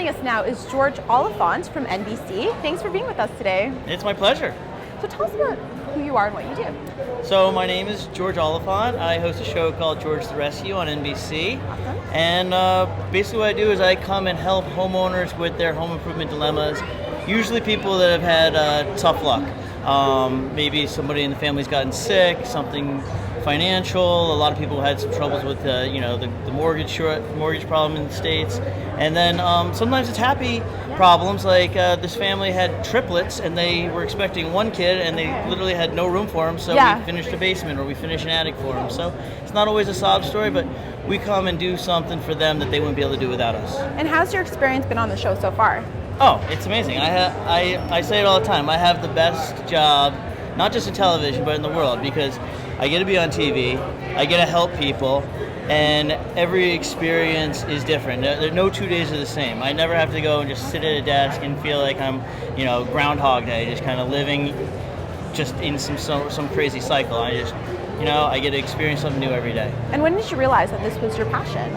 joining us now is George Oliphant from NBC. Thanks for being with us today. It's my pleasure. So tell us about who you are and what you do. So my name is George Oliphant. I host a show called George the Rescue on NBC. Awesome. And basically what I do is I come and help homeowners with their home improvement dilemmas. Usually people that have had tough luck. Maybe somebody in the family's gotten sick, something financial. A lot of people had some troubles with the mortgage problem in the States. And then sometimes it's happy problems, like this family had triplets and they were expecting one kid and they literally had no room for them, so we finished a basement or we finished an attic for them. So it's not always a sob story, but we come and do something for them that they wouldn't be able to do without us. And how's your experience been on the show so far? Oh, it's amazing. I say it all the time. I have the best job, not just in television, but in the world, because I get to be on TV, I get to help people, and every experience is different. No 2 days are the same. I never have to go and just sit at a desk and feel like I'm, Groundhog Day, just kind of living just in some crazy cycle. I just, I get to experience something new every day. And when did you realize that this was your passion?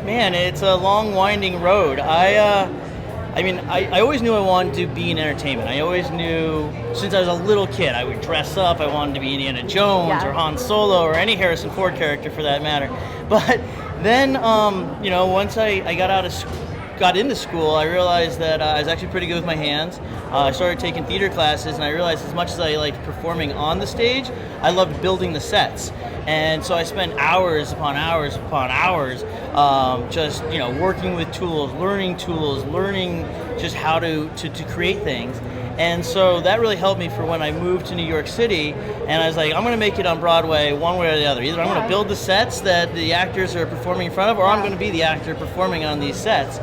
Man, it's a long, winding road. I always knew I wanted to be in entertainment. I always knew, since I was a little kid, I would dress up. I wanted to be Indiana Jones or Han Solo or any Harrison Ford character for that matter. But then, once I got into school, I realized that I was actually pretty good with my hands. I started taking theater classes, and I realized as much as I liked performing on the stage, I loved building the sets. And so I spent hours upon hours upon hours just working with tools, learning just how to create things. And so that really helped me for when I moved to New York City, and I was like, I'm going to make it on Broadway one way or the other. Either I'm going to build the sets that the actors are performing in front of, or I'm going to be the actor performing on these sets.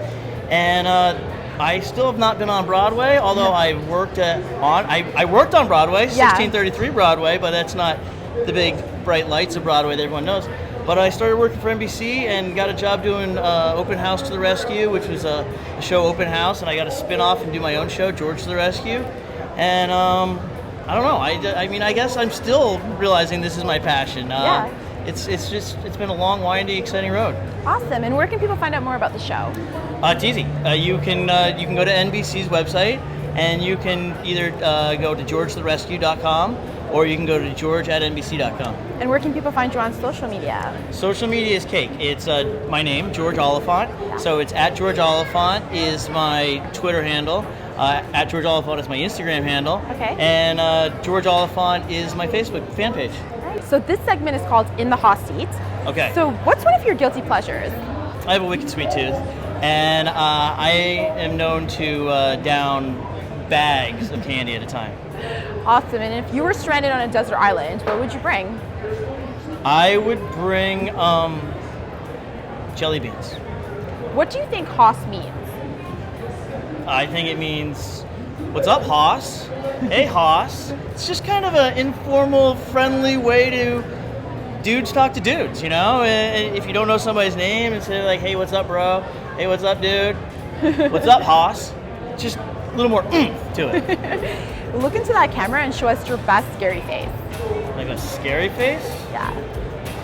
And I still have not been on Broadway, although I worked on Broadway, 1633 Broadway, but that's not the big bright lights of Broadway that everyone knows. But I started working for NBC and got a job doing Open House to the Rescue, which was a show Open House, and I got to spin off and do my own show, George to the Rescue. And I don't know. I guess I'm still realizing this is my passion. It's been a long, windy, exciting road. Awesome. And where can people find out more about the show? It's easy. You can go to NBC's website, and you can either go to georgetherescue.com or you can go to george@nbc.com. And where can people find you on social media? Social media is cake. It's my name, George Oliphant. So it's @George Oliphant is my Twitter handle. @George Oliphant is my Instagram handle. Okay. And George Oliphant is my Facebook fan page. Right. So this segment is called In the HOSS Seat. Okay. So what's one of your guilty pleasures? I have a wicked sweet tooth, and I am known to down bags of candy at a time. Awesome. And if you were stranded on a desert island, what would you bring? I would bring jelly beans. What do you think HOSS means? I think it means, what's up, HOSS? Hey, HOSS. It's just kind of an informal, friendly way to dudes talk to dudes, And if you don't know somebody's name, and say like, hey, what's up, bro? Hey, what's up, dude? What's up, HOSS? Just a little more oomph to it. Look into that camera and show us your best scary face. Like a scary face? Yeah.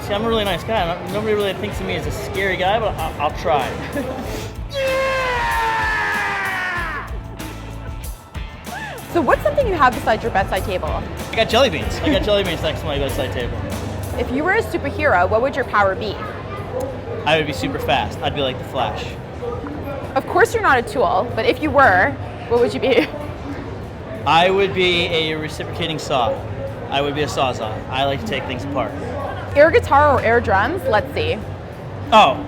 See, I'm a really nice guy. Nobody really thinks of me as a scary guy, but I'll try. So what's something you have beside your bedside table? I got jelly beans. I got jelly beans next to my bedside table. If you were a superhero, what would your power be? I would be super fast. I'd be like the Flash. Of course you're not a tool, but if you were, what would you be? I would be a reciprocating saw. I would be a sawzall. I like to take things apart. Air guitar or air drums? Let's see. Oh,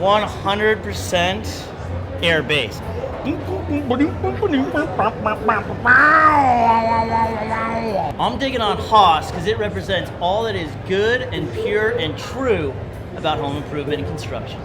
100% air bass. I'm digging on HOSS because it represents all that is good and pure and true about home improvement and construction.